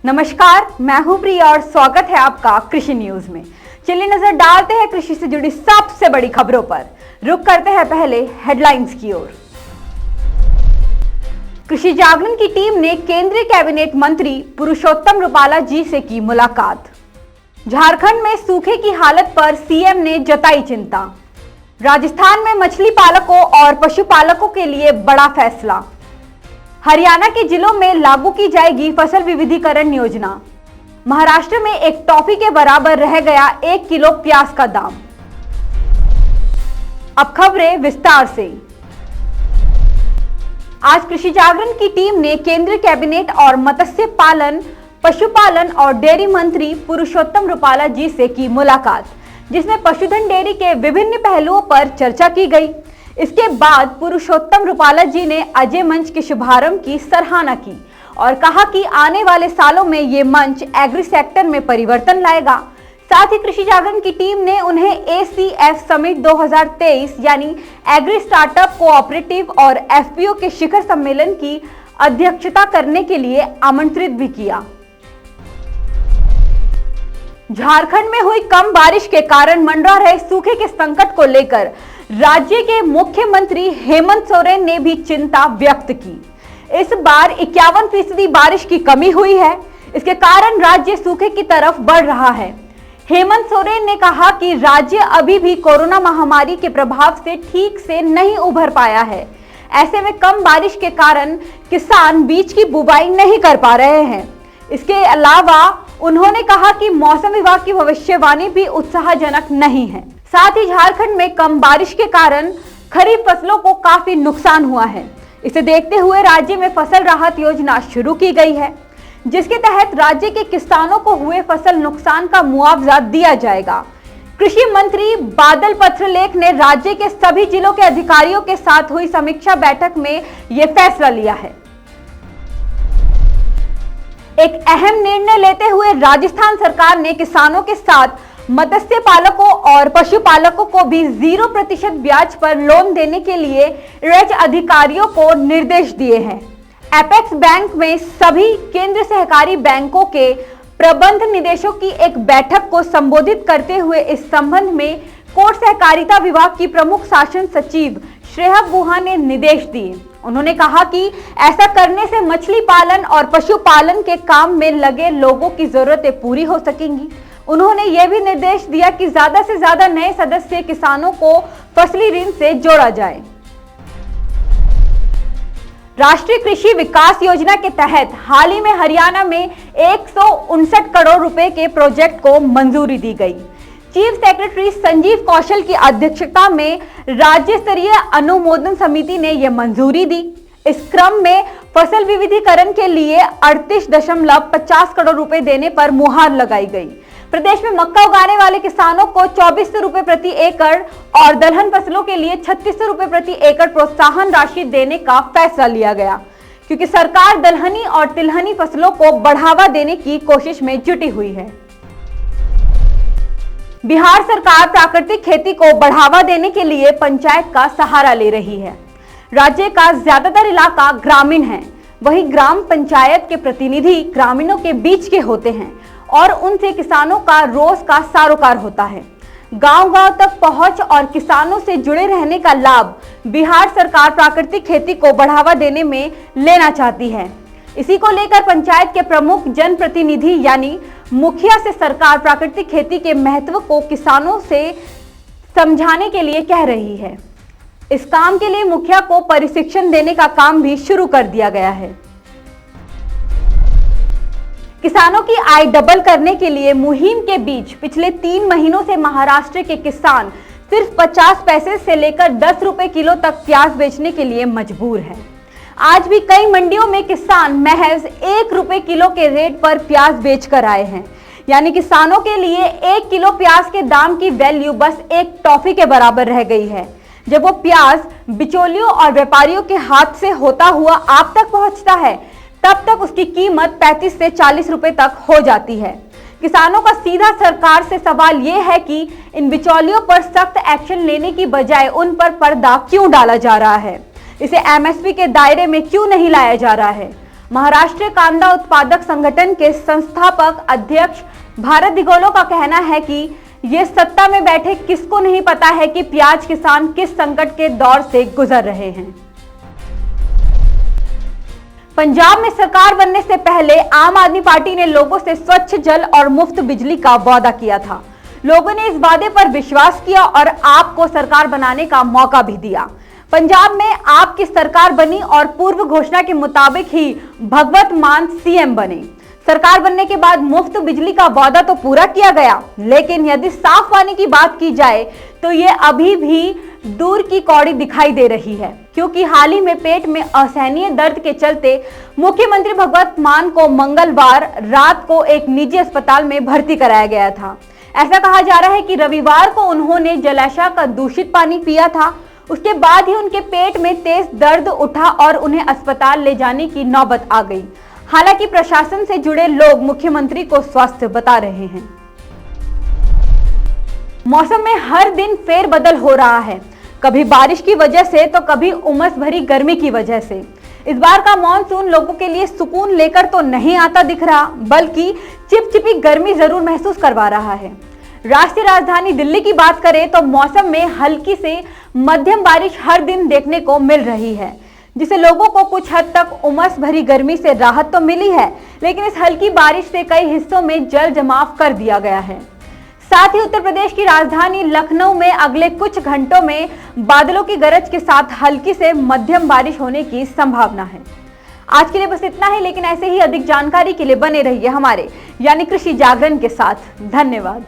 नमस्कार, मैं हूं प्रिया और स्वागत है आपका कृषि न्यूज में। चलिए नजर डालते हैं कृषि से जुड़ी सबसे बड़ी खबरों पर। रुक करते हैं पहले हेडलाइंस की ओर। कृषि जागरण की टीम ने केंद्रीय कैबिनेट मंत्री पुरुषोत्तम रूपाला जी से की मुलाकात। झारखंड में सूखे की हालत पर सीएम ने जताई चिंता। राजस्थान में मछली पालकों और पशुपालकों के लिए बड़ा फैसला। हरियाणा के जिलों में लागू की जाएगी फसल विविधीकरण योजना। महाराष्ट्र में एक टॉफी के बराबर रह गया 1 किलो प्याज का दाम। अब खबरें विस्तार से। आज कृषि जागरण की टीम ने केंद्रीय कैबिनेट और मत्स्य पालन, पशुपालन और डेयरी मंत्री पुरुषोत्तम रूपाला जी से की मुलाकात, जिसमें पशुधन डेयरी के विभिन्न पहलुओं पर चर्चा की गई। इसके बाद पुरुषोत्तम रूपाला जी ने अजय मंच के शुभारंभ की सराहना की और कहा कि आने वाले सालों में ये मंच एग्री सेक्टर में परिवर्तन लाएगा। साथ ही कृषि जागरण की टीम ने उन्हें ACF समिट 2023 यानी एग्री स्टार्टअप कोऑपरेटिव और FPO के शिखर सम्मेलन की अध्यक्षता करने के लिए आमंत्रित भी किया। झारखंड में हुई कम बारिश के कारण मंडरा रहे सूखे के संकट को लेकर राज्य के मुख्यमंत्री हेमंत सोरेन ने भी चिंता व्यक्त की। इस बार 51% बारिश की कमी हुई है। इसके कारण राज्य सूखे की तरफ बढ़ रहा है। हेमंत सोरेन ने कहा कि राज्य अभी भी कोरोना महामारी के प्रभाव से ठीक से नहीं उभर पाया है। ऐसे में कम बारिश के कारण किसान बीज की बुवाई नहीं कर पा रहे हैं। इसके अलावा उन्होंने कहा कि मौसम विभाग की भविष्यवाणी भी उत्साहजनक नहीं है। साथ ही झारखंड में कम बारिश के कारण खरीफ फसलों को काफी नुकसान हुआ है। इसे देखते हुए राज्य में फसल राहत योजना शुरू की गई है, जिसके तहत राज्य के किसानों को हुए फसल नुकसान का मुआवजा दिया जाएगा। कृषि मंत्री बादल पत्रलेख ने राज्य के सभी जिलों के अधिकारियों के साथ हुई समीक्षा बैठक में यह फैसला लिया है। एक अहम निर्णय लेते हुए राजस्थान सरकार ने किसानों के साथ मत्स्य पालकों और पशुपालकों को भी 0% ब्याज पर लोन देने के लिए राज्य अधिकारियों को निर्देश दिए हैं। एपेक्स बैंक में सभी केंद्र सहकारी बैंकों के प्रबंध निदेशकों की एक बैठक को संबोधित करते हुए इस संबंध में कोट सहकारिता विभाग की प्रमुख शासन सचिव श्रेया गुहा ने निर्देश दिए। उन्होंने कहा कि ऐसा करने से मछली पालन और पशुपालन के काम में लगे लोगों की जरूरतें पूरी हो सकेंगी। उन्होंने यह भी निर्देश दिया कि ज्यादा से ज्यादा नए सदस्य किसानों को फसली ऋण से जोड़ा जाए। राष्ट्रीय कृषि विकास योजना के तहत हाल ही में हरियाणा में 159 करोड़ रुपए के प्रोजेक्ट को मंजूरी दी गई। चीफ सेक्रेटरी संजीव कौशल की अध्यक्षता में राज्य स्तरीय अनुमोदन समिति ने यह मंजूरी दी। इस क्रम में फसल विविधीकरण के लिए 38.50 करोड़ रुपए देने पर मुहर लगाई गई। प्रदेश में मक्का उगाने वाले किसानों को 2400 रुपए प्रति एकड़ और दलहन फसलों के लिए 3600 रुपए प्रति एकड़ प्रोत्साहन राशि देने का फैसला लिया गया, क्योंकि सरकार दलहनी और तिलहनी फसलों को बढ़ावा देने की कोशिश में जुटी हुई है। बिहार सरकार प्राकृतिक खेती को बढ़ावा देने के लिए पंचायत का सहारा ले रही है। राज्य का ज्यादातर इलाका ग्रामीण है, वहीं ग्राम पंचायत के प्रतिनिधि ग्रामीणों के बीच के होते हैं और उनसे किसानों का रोज का सरोकार होता है। गांव-गांव तक पहुंच और किसानों से जुड़े रहने का लाभ बिहार सरकार प्राकृतिक खेती को बढ़ावा देने में लेना चाहती है। इसी को लेकर पंचायत के प्रमुख जनप्रतिनिधि यानी मुखिया से सरकार प्राकृतिक खेती के महत्व को किसानों से समझाने के लिए कह रही है। इस काम के लिए मुखिया को प्रशिक्षण देने का काम भी शुरू कर दिया गया है। किसानों की आय डबल करने के लिए मुहिम के बीच पिछले 3 महीनों से महाराष्ट्र के किसान सिर्फ 50 पैसे से लेकर 10 रुपए किलो तक प्याज बेचने के लिए मजबूर हैं। आज भी कई मंडियों में किसान महज 1 रुपए किलो के रेट पर प्याज बेच कर आए हैं। यानी किसानों के लिए 1 किलो प्याज के दाम की वैल्यू बस एक टॉफी के बराबर रह गई है। जब वो प्याज बिचौलियों और व्यापारियों के हाथ से होता हुआ आप तक पहुंचता है, तब तक उसकी कीमत 35 से 40 रुपए तक हो जाती है। किसानों का सीधा सरकार से सवाल ये है कि इन बिचौलियों पर सख्त एक्शन लेने की बजाय उन पर पर्दा क्यों डाला जा रहा है? इसे MSP के दायरे में क्यों नहीं लाया जा रहा है? महाराष्ट्र कांदा उत्पादक संगठन के संस्थापक अध्यक्ष भारत दिगोलो का कहना है कि ये सत्ता में बैठे किसको नहीं पता है कि प्याज किसान किस संकट के दौर से गुजर रहे हैं। पंजाब में सरकार बनने से पहले आम आदमी पार्टी ने लोगों से स्वच्छ जल और मुफ्त बिजली का वादा किया था। लोगों ने इस वादे पर विश्वास किया और आप को सरकार बनाने का मौका भी दिया। पंजाब में आपकी सरकार बनी और पूर्व घोषणा के मुताबिक ही भगवत मान सीएम बने। सरकार बनने के बाद मुफ्त बिजली का वादा तो पूरा किया गया, लेकिन यदि साफ पानी की बात की जाए तो ये अभी भी दूर की कौड़ी दिखाई दे रही है, क्योंकि हाल ही में पेट में असहनीय दर्द के चलते मुख्यमंत्री भगवत मान को मंगलवार रात को एक निजी अस्पताल में भर्ती कराया गया था। ऐसा कहा जा रहा है कि रविवार को उन्होंने जलाशय का दूषित पानी पिया था। उसके बाद ही उनके पेट में तेज दर्द उठा और उन्हें अस्पताल ले जाने की नौबत आ गई। हालांकि प्रशासन से जुड़े लोग मुख्यमंत्री को स्वस्थ बता रहे हैं। मौसम में हर दिन फेरबदल हो रहा है, कभी बारिश की वजह से तो कभी उमस भरी गर्मी की वजह से। इस बार का मॉनसून लोगों के लिए सुकून लेकर तो नहीं आता दिख रहा, बल्कि चिपचिपी गर्मी जरूर महसूस करवा रहा है। राष्ट्रीय राजधानी दिल्ली की बात करें तो मौसम में हल्की से मध्यम बारिश हर दिन देखने को मिल रही है, जिससे लोगों को कुछ हद तक उमस भरी गर्मी से राहत तो मिली है, लेकिन इस हल्की बारिश से कई हिस्सों में जल जमाव कर दिया गया है। साथ ही उत्तर प्रदेश की राजधानी लखनऊ में अगले कुछ घंटों में बादलों की गरज के साथ हल्की से मध्यम बारिश होने की संभावना है। आज के लिए बस इतना ही, लेकिन ऐसे ही अधिक जानकारी के लिए बने रहिए हमारे यानी कृषि जागरण के साथ। धन्यवाद।